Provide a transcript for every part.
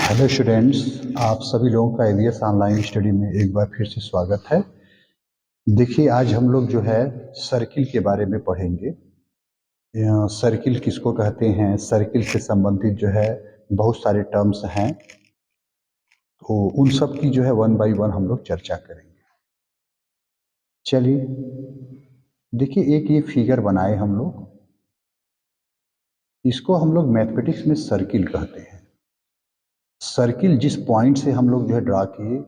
Hello students, आप सभी लोगों का एवीएस ऑनलाइन स्टडी में एक बार फिर से स्वागत है। देखिए, आज हम लोग जो है सर्किल के बारे में पढ़ेंगे। सर्किल किसको कहते हैं, सर्किल से संबंधित जो है बहुत सारे टर्म्स हैं, तो उन सब की जो है वन बाय वन हम लोग चर्चा करेंगे। चलिए, देखिए एक ये फिगर बनाए हम लोग, इसको हम लोग मैथमेटिक्स में सर्किल कहते हैं। सर्किल जिस पॉइंट से हम लोग जो है ड्रा किए,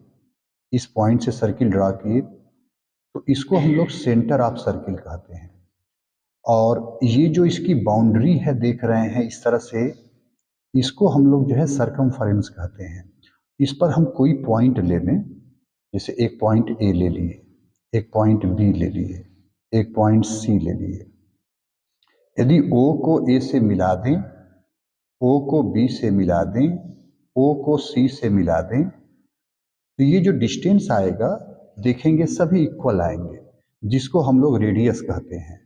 इस पॉइंट से सर्किल ड्रा किए, तो इसको हम लोग सेंटर ऑफ सर्किल कहते हैं। और ये जो इसकी बाउंड्री है देख रहे हैं इस तरह से, इसको हम लोग जो है सरकमफेरेंस कहते हैं। इस पर हम कोई पॉइंट ले लें, जैसे एक पॉइंट ए ले लिए, एक पॉइंट बी ले लिए, एक पॉइंट सी ले लिए। यदि ओ को ए से मिला दें, ओ को बी से मिला दें, ओ को सी से मिला दें, तो ये जो डिस्टेंस आएगा देखेंगे सभी इक्वल आएंगे, जिसको हम लोग रेडियस कहते हैं।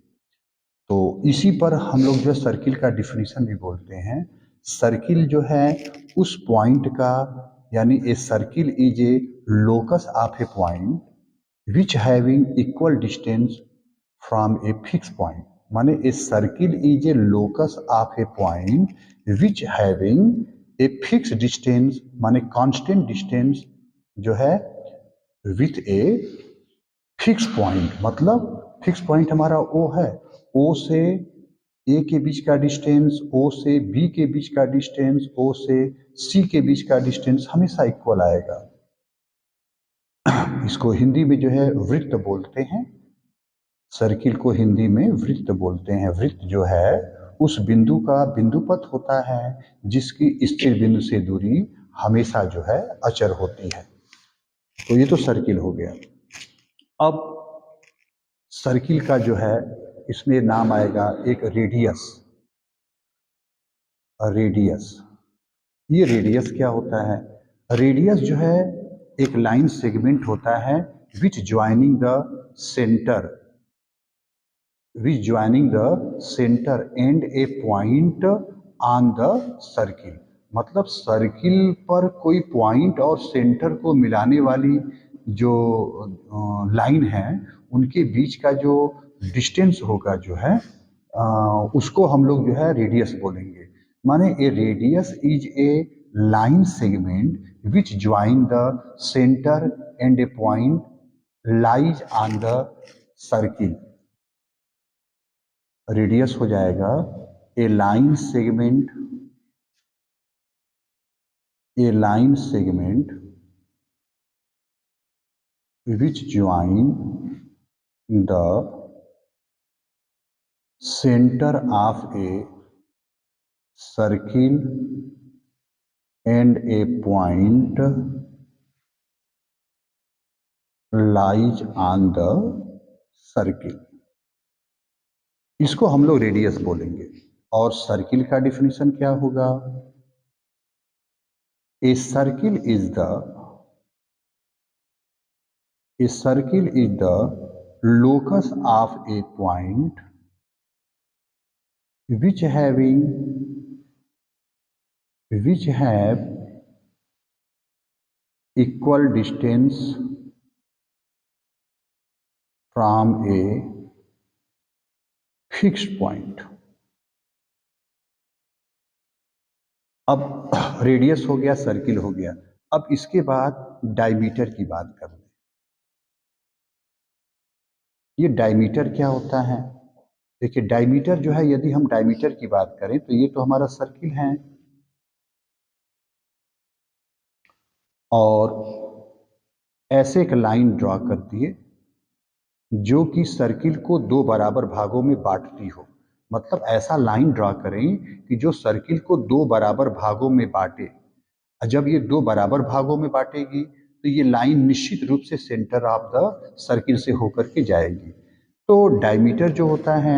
तो इसी पर हम लोग जो है सर्किल का डिफिनीशन भी बोलते हैं। सर्किल जो है उस पॉइंट का, यानी a circle is a locus of a point which having equal distance from a fix point. माने a circle is a locus of a point which having a fix distance, माने constant distance जो है with a fix point. मतलब fix point हमारा O है, ओ से ए के बीच का डिस्टेंस, ओ से बी के बीच का डिस्टेंस, ओ से सी के बीच का डिस्टेंस हमेशा इक्वल आएगा। इसको हिंदी में जो है वृत्त बोलते हैं। सर्किल को हिंदी में वृत्त बोलते हैं। वृत्त जो है उस बिंदु का बिंदुपथ होता है जिसकी स्थिर बिंदु से दूरी हमेशा जो है अचर होती है। तो ये तो सर्किल हो गया। अब सर्किल का जो है इसमें नाम आएगा एक रेडियस। रेडियस, ये रेडियस क्या होता है? रेडियस जो है एक लाइन सेगमेंट होता है which joining the centre, which joining the centre and a point on the circle. मतलब सर्किल पर कोई पॉइंट और सेंटर को मिलाने वाली जो लाइन है, उनके बीच का जो डिस्टेंस होगा जो है उसको हम लोग जो है रेडियस बोलेंगे। माने a radius is a line segment which join the centre and a point lies on the circle. Radius हो जाएगा a line segment, a line segment which join the centre of a circle and a point lies on the circle. इसको हम लोग radius बोलेंगे। और circle का definition क्या होगा? ए circle is the, A circle is the locus of a point which having, which have equal distance from a fixed point। अब radius हो गया, सर्किल हो गया। अब इसके बाद डायमीटर की बात कर लें। ये डायमीटर क्या होता है? देखिए, डायमीटर जो है, यदि हम डायमीटर की बात करें तो ये तो हमारा सर्किल है, और ऐसे एक लाइन ड्रॉ कर दिए जो कि सर्किल को दो बराबर भागों में बांटती हो। मतलब ऐसा लाइन ड्रॉ करें कि जो सर्किल को दो बराबर भागों में बांटे। जब ये दो बराबर भागों में बांटेगी तो ये लाइन निश्चित रूप से सेंटर ऑफ द सर्किल से होकर के जाएगी। तो डायमीटर जो होता है,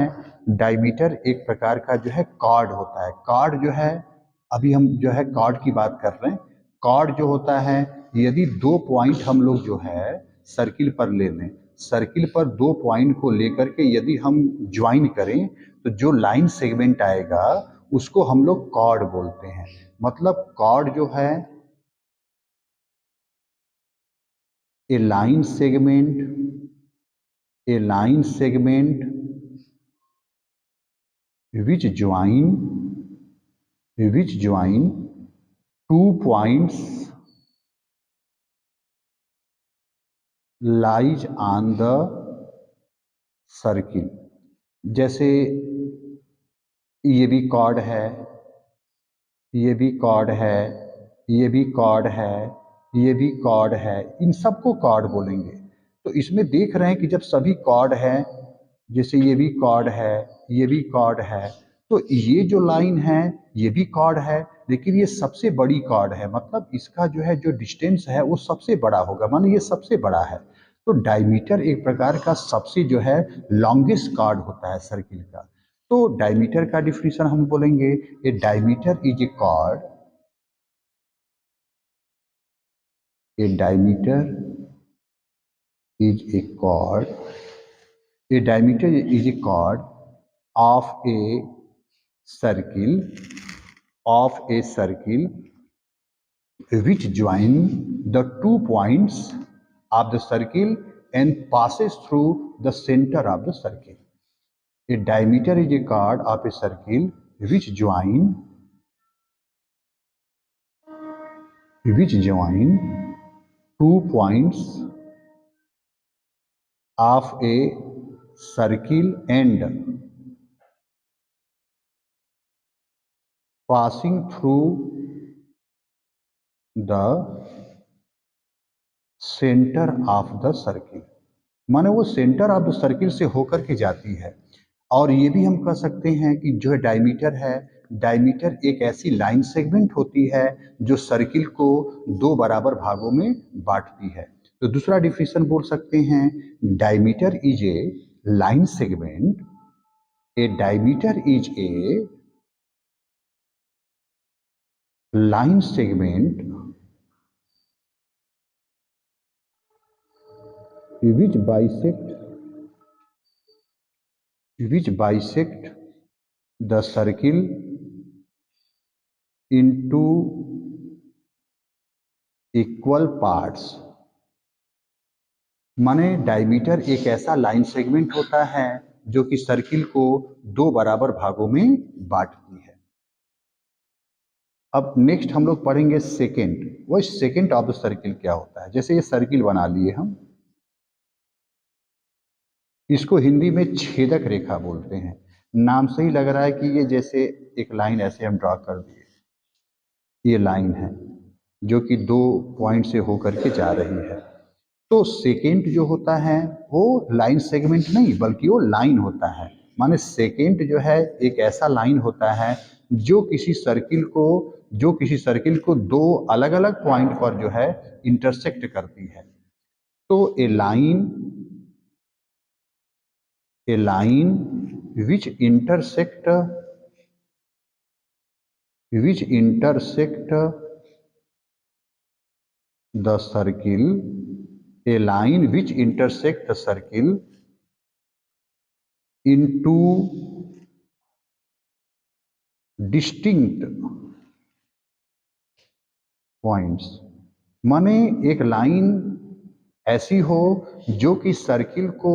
डायमीटर एक प्रकार का जो है कॉर्ड होता है। कॉर्ड जो है, अभी हम जो है कॉर्ड की बात कर रहे हैं। कॉर्ड जो होता है, यदि दो पॉइंट हम लोग जो है सर्किल पर ले लें, सर्किल पर दो पॉइंट को लेकर के यदि हम ज्वाइन करें तो जो लाइन सेगमेंट आएगा उसको हम लोग कॉर्ड बोलते हैं। मतलब कॉर्ड जो है a line segment which join 2 points lies on the circle. जैसे ये भी कॉर्ड है, ये भी कॉर्ड है, ये भी कॉर्ड है, ये भी कॉर्ड है, इन सबको कॉर्ड बोलेंगे। तो इसमें देख रहे हैं कि जब सभी कॉर्ड है, जैसे ये भी कॉर्ड है, ये भी कॉर्ड है, तो ये जो लाइन है ये भी कॉर्ड है, लेकिन ये सबसे बड़ी कॉर्ड है, मतलब इसका जो है जो डिस्टेंस है वो सबसे बड़ा होगा, माने ये सबसे बड़ा है। तो डायमीटर एक प्रकार का सबसे जो है लॉन्गेस्ट कॉर्ड होता है सर्किल का। तो डायमीटर का डिफिनीशन हम बोलेंगे, a diameter is a chord, a diameter is a chord, a diameter is a chord of a circle, of a circle which join the 2 points of the circle and passes through the center of the circle. A diameter is a chord of a circle which join 2 points of a circle and passing through the centre of the circle, माने वो centre of the circle से होकर के जाती है। और ये भी हम कह सकते हैं कि जो डायमीटर है, डायमीटर एक ऐसी लाइन सेगमेंट होती है जो सर्किल को 2 बराबर भागों में बांटती है। तो दूसरा डिफिनेशन बोल सकते हैं, diameter is a line segment, A diameter is a line segment which bisect the circle into equal parts। माने डायमीटर एक ऐसा लाइन सेगमेंट होता है जो कि सर्किल को 2 बराबर भागों में बांटती है। अब नेक्स्ट हम लोग पढ़ेंगे सेकेंड, वो सेकेंड ऑफ द सर्किल क्या होता है। जैसे ये सर्किल बना लिए हम, इसको हिंदी में छेदक रेखा बोलते हैं। नाम से ही लग रहा है कि ये जैसे एक लाइन ऐसे हम ड्रॉ कर दिए, ये लाइन है जो कि 2 पॉइंट से होकर के जा रही है। तो सेकेंड जो होता है वो लाइन सेगमेंट नहीं बल्कि वो लाइन होता है। माने सेकेंड जो है एक ऐसा लाइन होता है जो किसी सर्किल को 2 अलग अलग पॉइंट पर जो है इंटरसेक्ट करती है। तो a line which intersect the circle, a line which intersect the circle into distinct points। माने एक लाइन ऐसी हो जो कि सर्किल को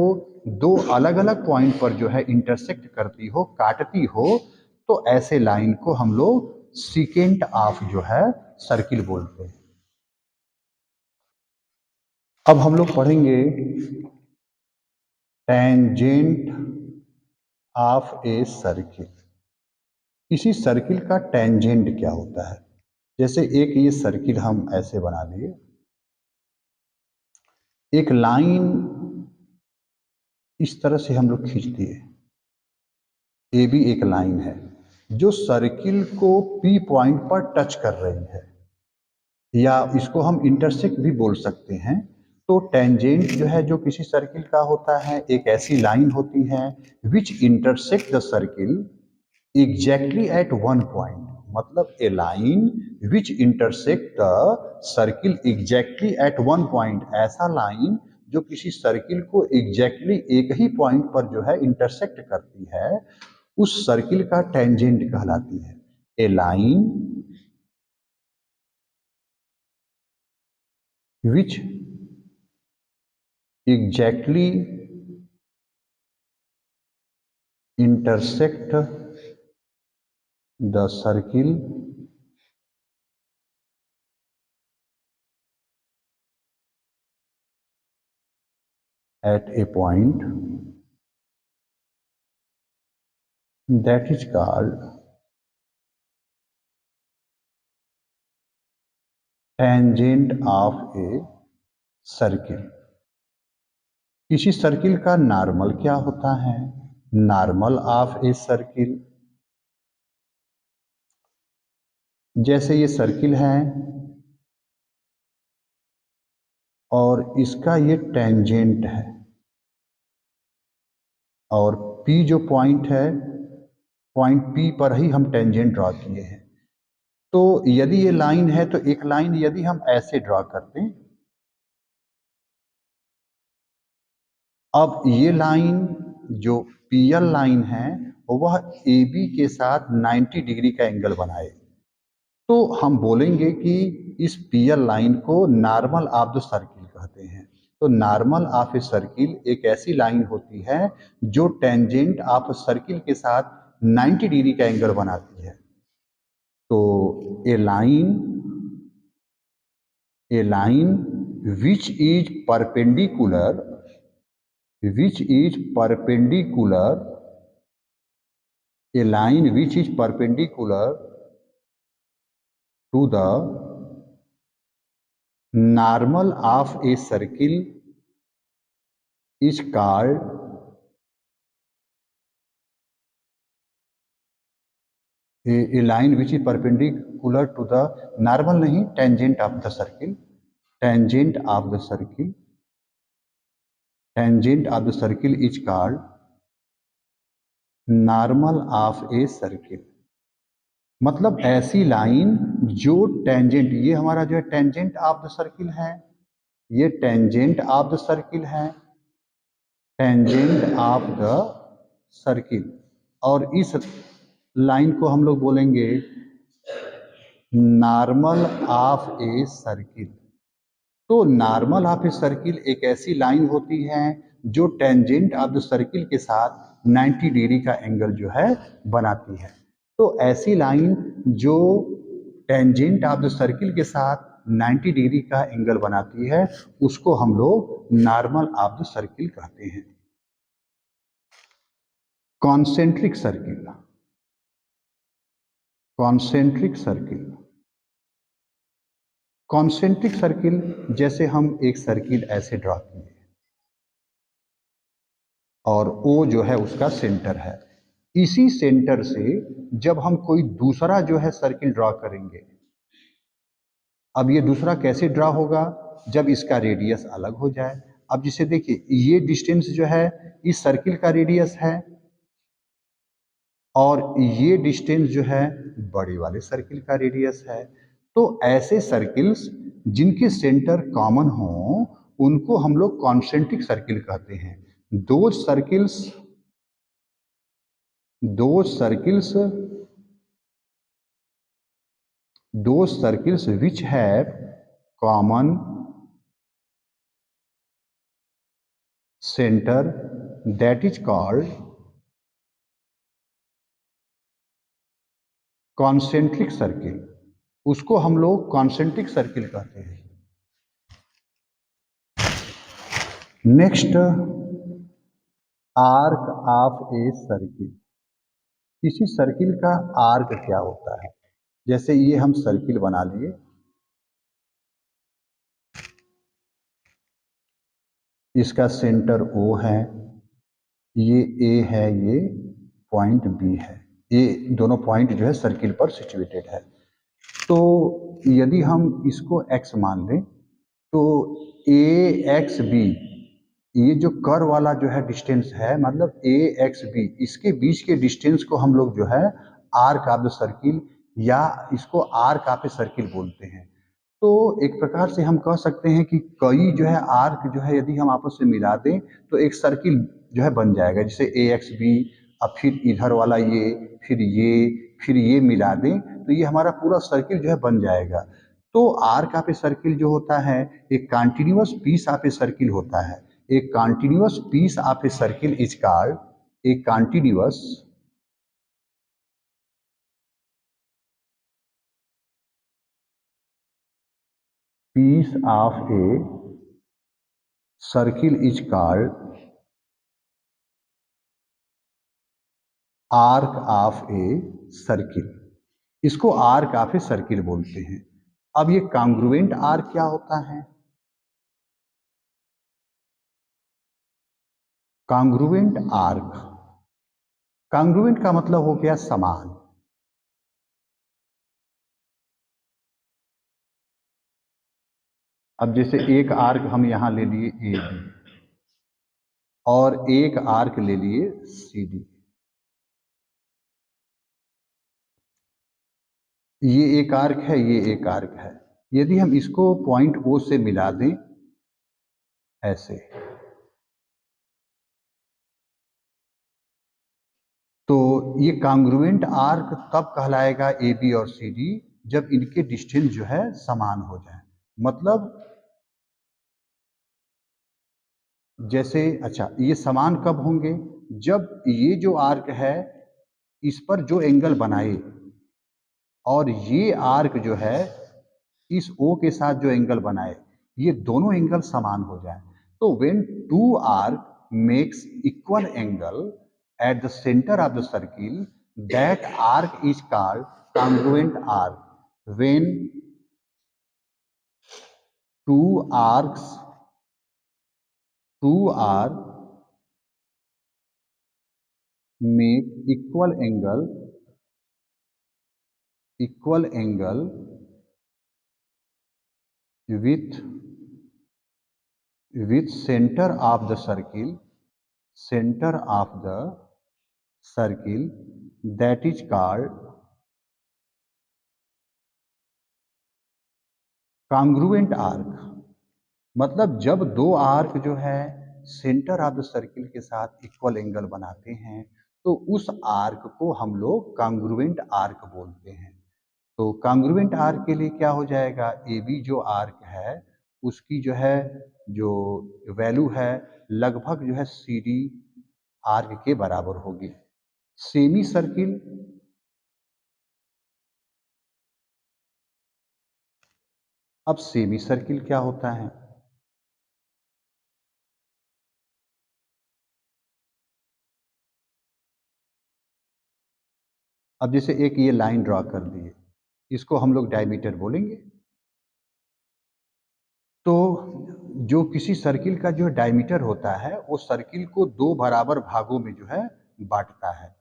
2 अलग अलग पॉइंट पर जो है इंटरसेक्ट करती हो, काटती हो, तो ऐसे लाइन को हम लोग सीकेंट ऑफ जो है सर्किल बोलते हैं। अब हम लोग पढ़ेंगे टेंजेंट ऑफ ए सर्किल। किसी सर्किल का टेंजेंट क्या होता है। जैसे एक ये सर्किल हम ऐसे बना लिए, एक लाइन इस तरह से हम लोग खींच दिए, ए भी एक लाइन है जो सर्किल को पी पॉइंट पर टच कर रही है, या इसको हम इंटरसेक्ट भी बोल सकते हैं। तो टेंजेंट जो है जो किसी सर्किल का होता है, एक ऐसी लाइन होती है which intersect the circle exactly at 1 point, मतलब a line which intersect the circle exactly at 1 point, ऐसा लाइन जो किसी सर्किल को एग्जैक्टली एक ही पॉइंट पर जो है इंटरसेक्ट करती है, उस सर्किल का टेंजेंट कहलाती है। A line which exactly intersect the circle at a point that is called tangent of a circle. किसी सर्किल का नॉर्मल क्या होता है? नॉर्मल ऑफ ए सर्किल, जैसे ये सर्किल है और इसका ये टेंजेंट है और P जो पॉइंट है, पॉइंट P पर ही हम टेंजेंट ड्रॉ किए हैं। तो यदि ये लाइन है तो एक लाइन यदि हम ऐसे ड्रॉ करते हैं, अब ये लाइन जो PL लाइन है वह AB के साथ 90 डिग्री का एंगल बनाए, तो हम बोलेंगे कि इस PL लाइन को नॉर्मल ऑफ द सर्किल कहते हैं। तो नॉर्मल ऑफ ए सर्किल एक ऐसी लाइन होती है जो टेंजेंट ऑफ सर्किल के साथ 90 डिग्री का एंगल बनाती है। तो a line which is perpendicular a line which is perpendicular to the normal of a circle is called a line which is perpendicular to the normal नहीं, tangent of the circle, tangent of the circle is called normal of a circle. मतलब ऐसी line जो tangent, ये हमारा जो है tangent of the circle है, ये टेंजेंट ऑफ द सर्किल है, टेंजेंट ऑफ द सर्किल, और इस लाइन को हम लोग बोलेंगे नॉर्मल ऑफ ए सर्किल। तो नॉर्मल ऑफ ए सर्किल एक ऐसी लाइन होती है जो टेंजेंट ऑफ द सर्किल के साथ 90 डिग्री का एंगल जो है बनाती है। तो ऐसी लाइन जो टेंजेंट ऑफ द सर्किल के साथ 90 डिग्री का एंगल बनाती है उसको हम लोग नॉर्मल ऑफ द सर्किल कहते हैं। Concentric circle, concentric circle, concentric circle जैसे हम एक सर्किल ऐसे ड्रॉ किए और O जो है उसका सेंटर है, इसी सेंटर से जब हम कोई दूसरा जो है सर्किल ड्रॉ करेंगे, अब ये दूसरा कैसे ड्रॉ होगा? जब इसका रेडियस अलग हो जाए। अब जिसे देखिए, ये डिस्टेंस जो है इस सर्किल का रेडियस है और ये डिस्टेंस जो है बड़े वाले सर्किल का रेडियस है। तो ऐसे सर्किल्स जिनके सेंटर कॉमन हो उनको हम लोग कॉन्सेंट्रिक सर्किल कहते हैं। those circles which have common center, that is called concentric circle, उसको हम लोग कॉन्सेंट्रिक सर्किल कहते हैं। Next, arc of a circle. किसी सर्किल का आर्क क्या होता है? जैसे ये हम सर्किल बना लिए, इसका सेंटर O है, ये A है, ये पॉइंट B है, ये दोनों पॉइंट जो है सर्किल पर सिचुएटेड है। तो यदि हम इसको x मान लें तो AXB, ये जो कर्व वाला जो है डिस्टेंस है, मतलब AXB, इसके बीच के डिस्टेंस को हम लोग जो है आर्क ऑफ द सर्किल या इसको आर्क ऑफ ए सर्किल बोलते हैं। तो एक प्रकार से हम कह सकते हैं कि कई जो है आर्क जो है यदि हम आपस में मिला दें तो एक सर्किल जो है बन जाएगा। जैसे AXB, अब फिर इधर वाला ये, फिर ये मिला दें तो ये हमारा पूरा सर्किल जो है बन जाएगा। तो आर्क ऑफ ए सर्किल जो होता है एक continuous piece of a circle होता है, A continuous piece of a circle is called a continuous piece of a circle is called arc of a circle. इसको आर्क ऑफ ए सर्किल बोलते हैं। अब ये कॉन्ग्रुएंट आर्क क्या होता है? कॉन्ग्रुएंट आर्क, कॉन्ग्रुएंट का मतलब हो गया समान। अब जैसे एक आर्क हम यहां ले लिए ए बी और एक आर्क ले लिए सी डी, ये एक आर्क है, ये एक आर्क है। यदि हम इसको पॉइंट ओ से मिला दें ऐसे, तो ये कॉन्ग्रुएंट आर्क तब कहलाएगा ए बी और सी डी जब इनके डिस्टेंस जो है समान हो जाए। मतलब जैसे, अच्छा ये समान कब होंगे? जब ये जो आर्क है इस पर जो एंगल बनाए और ये आर्क जो है इस O के साथ जो एंगल बनाए, ये दोनों एंगल समान हो जाए। तो when two arc makes equal angle at the centre of the circle, that arc is called congruent arc. When two arcs make equal angle with center of the circle, that is called congruent arc। मतलब जब दो arc जो है centre of the circle के साथ equal angle बनाते हैं तो उस आर्क को हम लोग कॉन्ग्रुएंट आर्क बोलते हैं। तो कॉन्ग्रुएंट आर्क के लिए क्या हो जाएगा? ए बी जो आर्क है उसकी जो है जो वैल्यू है लगभग जो है सी डी आर्क के बराबर होगी। सेमी सर्किल, अब सेमी सर्किल क्या होता है? अब जैसे एक ये लाइन ड्रॉ कर दिए, इसको हम लोग डायमीटर बोलेंगे। तो जो किसी सर्किल का जो डायमीटर होता है वो सर्किल को दो बराबर भागों में जो है बांटता है।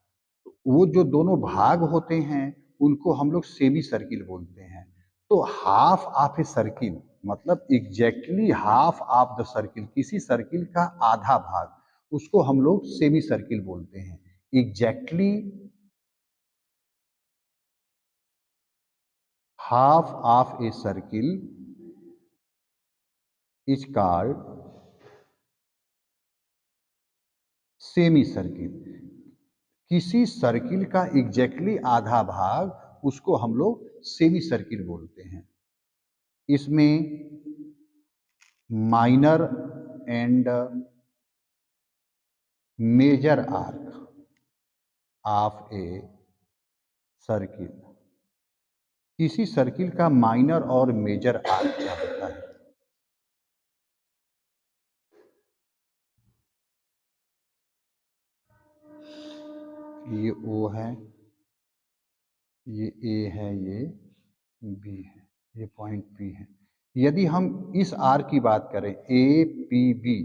वो जो दोनों भाग होते हैं उनको हम लोग सेमी सर्किल बोलते हैं। तो हाफ ऑफ ए सर्किल मतलब exactly half of the circle, किसी सर्किल का आधा भाग, उसको हम लोग सेमी सर्किल बोलते हैं। Exactly half of a circle is called semi circle. किसी सर्किल का एग्जैक्टली आधा भाग उसको हम लोग सेमी सर्किल बोलते हैं। इसमें minor and major arc of a circle, किसी सर्किल का माइनर और मेजर आर्क क्या होता है? ये O है, ये A है, ये B है, ये पॉइंट P है। यदि हम इस आर्क की बात करें ए पी बी,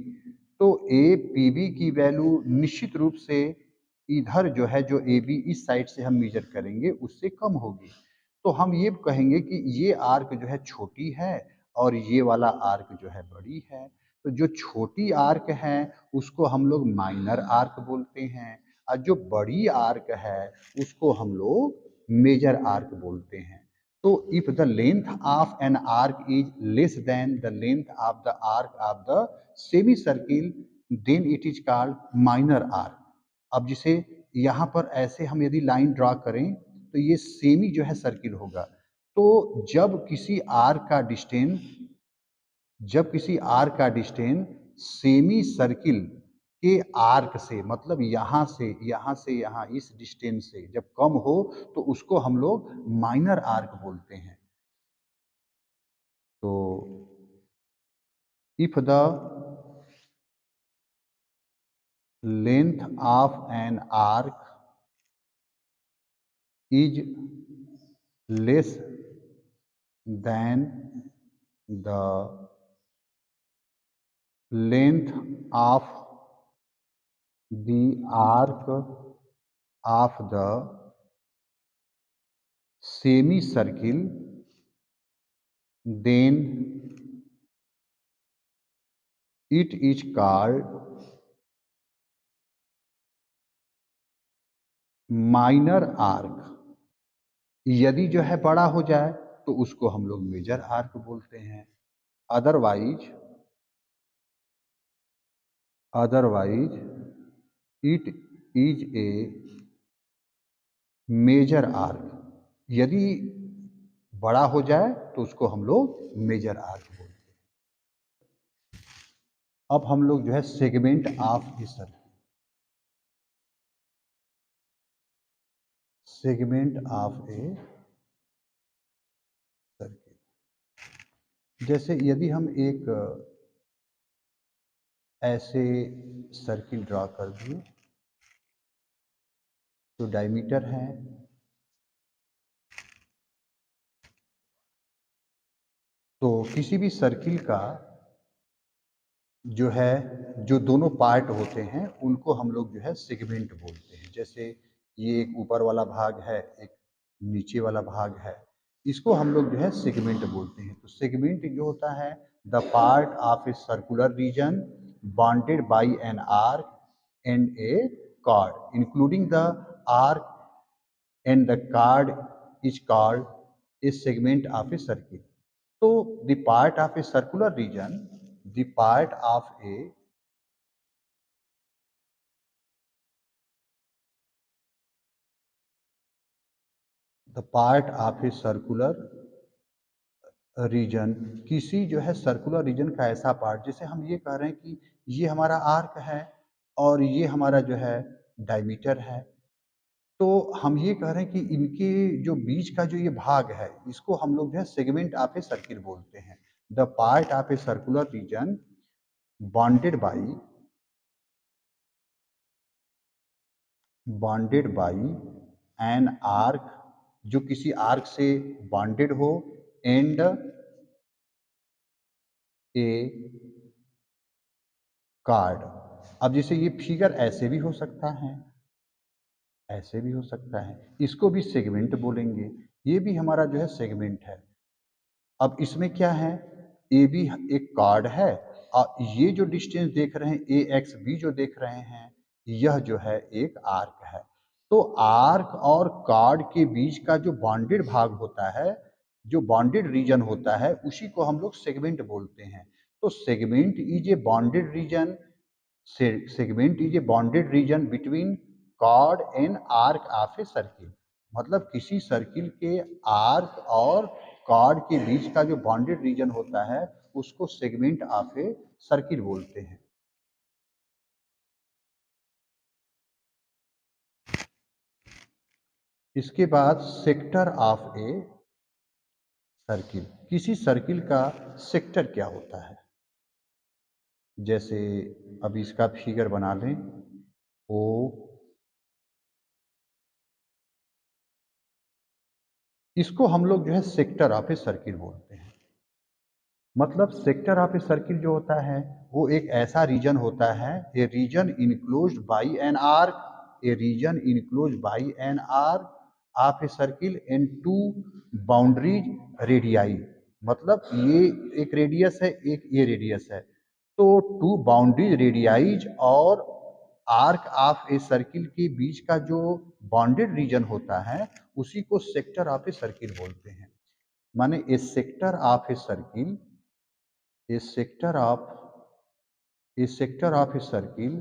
तो ए पी बी की वैल्यू निश्चित रूप से इधर जो है जो ए बी इस साइड से हम मेजर करेंगे उससे कम होगी। तो हम ये कहेंगे कि ये आर्क जो है छोटी है और ये वाला आर्क जो है बड़ी है। तो जो छोटी आर्क है उसको हम लोग माइनर आर्क बोलते हैं और जो बड़ी आर्क है उसको हम लोग मेजर आर्क बोलते हैं। तो if the length of an arc is less than the length of the arc of the semi circle, then it is called minor arc. अब जिसे यहाँ पर ऐसे हम यदि लाइन ड्रॉ करें तो ये सेमी जो है सर्किल होगा। तो जब किसी आर्क का डिस्टेंस सेमी सर्किल के आर्क से, मतलब यहाँ से यहाँ इस डिस्टेंस से जब कम हो तो उसको हम लोग माइनर आर्क बोलते हैं। तो if the length of an arc is less than the length of the arc of the semicircle, then it is called minor arc. यदि जो है बड़ा हो जाए तो उसको हम लोग मेजर आर्क बोलते हैं। Otherwise it is a major arc. यदि बड़ा हो जाए तो उसको हम लोग मेजर आर्क बोलते हैं। अब हम लोग जो है segment of a circle, segment of a circle. जैसे यदि हम एक ऐसे सर्किल ड्रा कर दिए तो डायमीटर है, तो किसी भी सर्किल का जो है जो दोनों पार्ट होते हैं उनको हम लोग जो है सेगमेंट बोलते हैं। जैसे ये एक ऊपर वाला भाग है, एक नीचे वाला भाग है, इसको हम लोग जो है सेगमेंट बोलते हैं। तो सेगमेंट जो होता है the part of a circular region bounded by an arc and a chord including the arc and the chord is called a segment of a circle. तो the part of a circular region, the part of a the part of a circular region, किसी जो है circular region का ऐसा part, जैसे हम ये कह रहे हैं कि ये हमारा आर्क है और ये हमारा जो है डायमीटर है, तो हम ये कह रहे हैं कि इनके जो बीच का जो ये भाग है इसको हम लोग जो है सेगमेंट ऑफ ए सर्किल बोलते हैं। The part of a circular reason bonded by an arc, जो किसी आर्क से बॉन्डेड हो, एंड ए कार्ड। अब जैसे ये फिगर ऐसे भी हो सकता है, ऐसे भी हो सकता है, इसको भी सेगमेंट बोलेंगे। ये भी हमारा जो है सेगमेंट है। अब इसमें क्या है, ए भी एक कार्ड है और ये जो डिस्टेंस देख रहे हैं ए एक्स बी जो देख रहे हैं, यह जो है एक आर्क है। तो आर्क और कार्ड के बीच का जो बॉन्डेड भाग होता है, जो बॉन्डेड रीजन होता है, उसी को हम लोग सेगमेंट बोलते हैं। तो segment is a bounded region, segment is a bounded region between chord and arc of a circle. मतलब किसी सर्किल के आर्क और कॉर्ड के बीच का जो बॉन्डेड रीजन होता है उसको सेगमेंट ऑफ ए सर्किल बोलते हैं। इसके बाद सेक्टर ऑफ ए सर्किल, किसी सर्किल का सेक्टर क्या होता है। जैसे अब इसका फिगर बना लें, ओ इसको हम लोग जो है सेक्टर ऑफ ए सर्किल बोलते हैं। मतलब सेक्टर ऑफ ए सर्किल जो होता है वो एक ऐसा रीजन होता है, a region enclosed by an arc, a region enclosed by an arc of a circle and two boundaries radii. मतलब ये एक रेडियस है, एक ये रेडियस है, तो टू बाउंड्री रेडियाइज और आर्क ऑफ ए सर्किल के बीच का जो बाउंडेड रीजन होता है उसी को सेक्टर ऑफ ए सर्किल बोलते हैं। माने a sector of a circle, a sector of a sector of a circle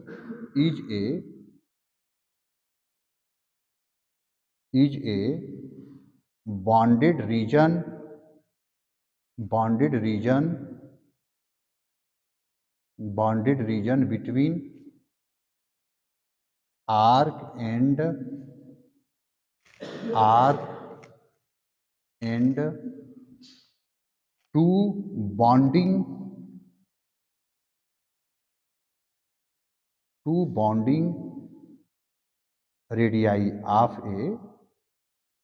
is a bonded region, bonded region bounded region between arc and two bounding radii of a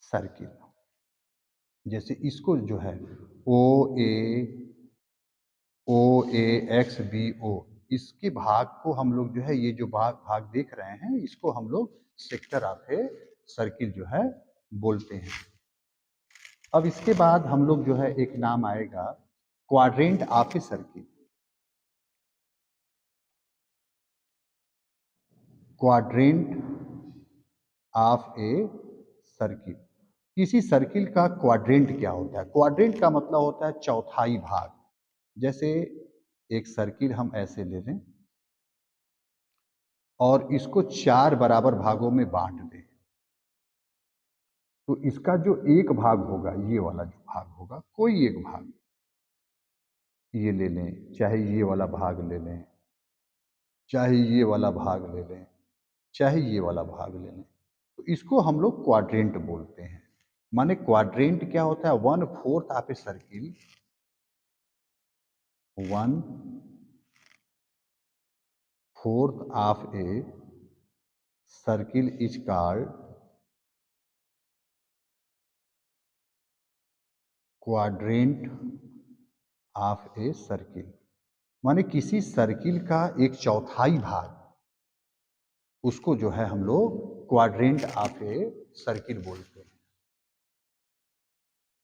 circle. जैसे इसको जो है ओ ए x B O, इसके भाग को हम लोग जो है, ये जो भाग देख रहे हैं, इसको हम लोग सेक्टर ऑफ ए सर्किल जो है बोलते हैं। अब इसके बाद हम लोग जो है एक नाम आएगा quadrant of a circle. Quadrant of a circle. किसी सर्किल का क्वाड्रेंट क्या होता है? क्वाड्रेंट का मतलब होता है चौथाई भाग। जैसे एक सर्किल हम ऐसे ले लें और इसको 4 बराबर भागों में बांट दें, तो इसका जो एक भाग होगा, ये वाला जो भाग होगा, कोई एक भाग ये ले लें, चाहे ये वाला भाग ले लें, चाहे ये वाला भाग ले लें, चाहे ये वाला भाग ले लें, तो इसको हम लोग क्वाड्रेंट बोलते हैं। माने क्वाड्रेंट क्या होता है? 1/4 of a circle, 1/4 of a circle is called quadrant of a circle. माने किसी सर्किल का एक चौथाई भाग, उसको जो है हम लोग क्वाड्रेंट ऑफ ए सर्किल बोलते हैं।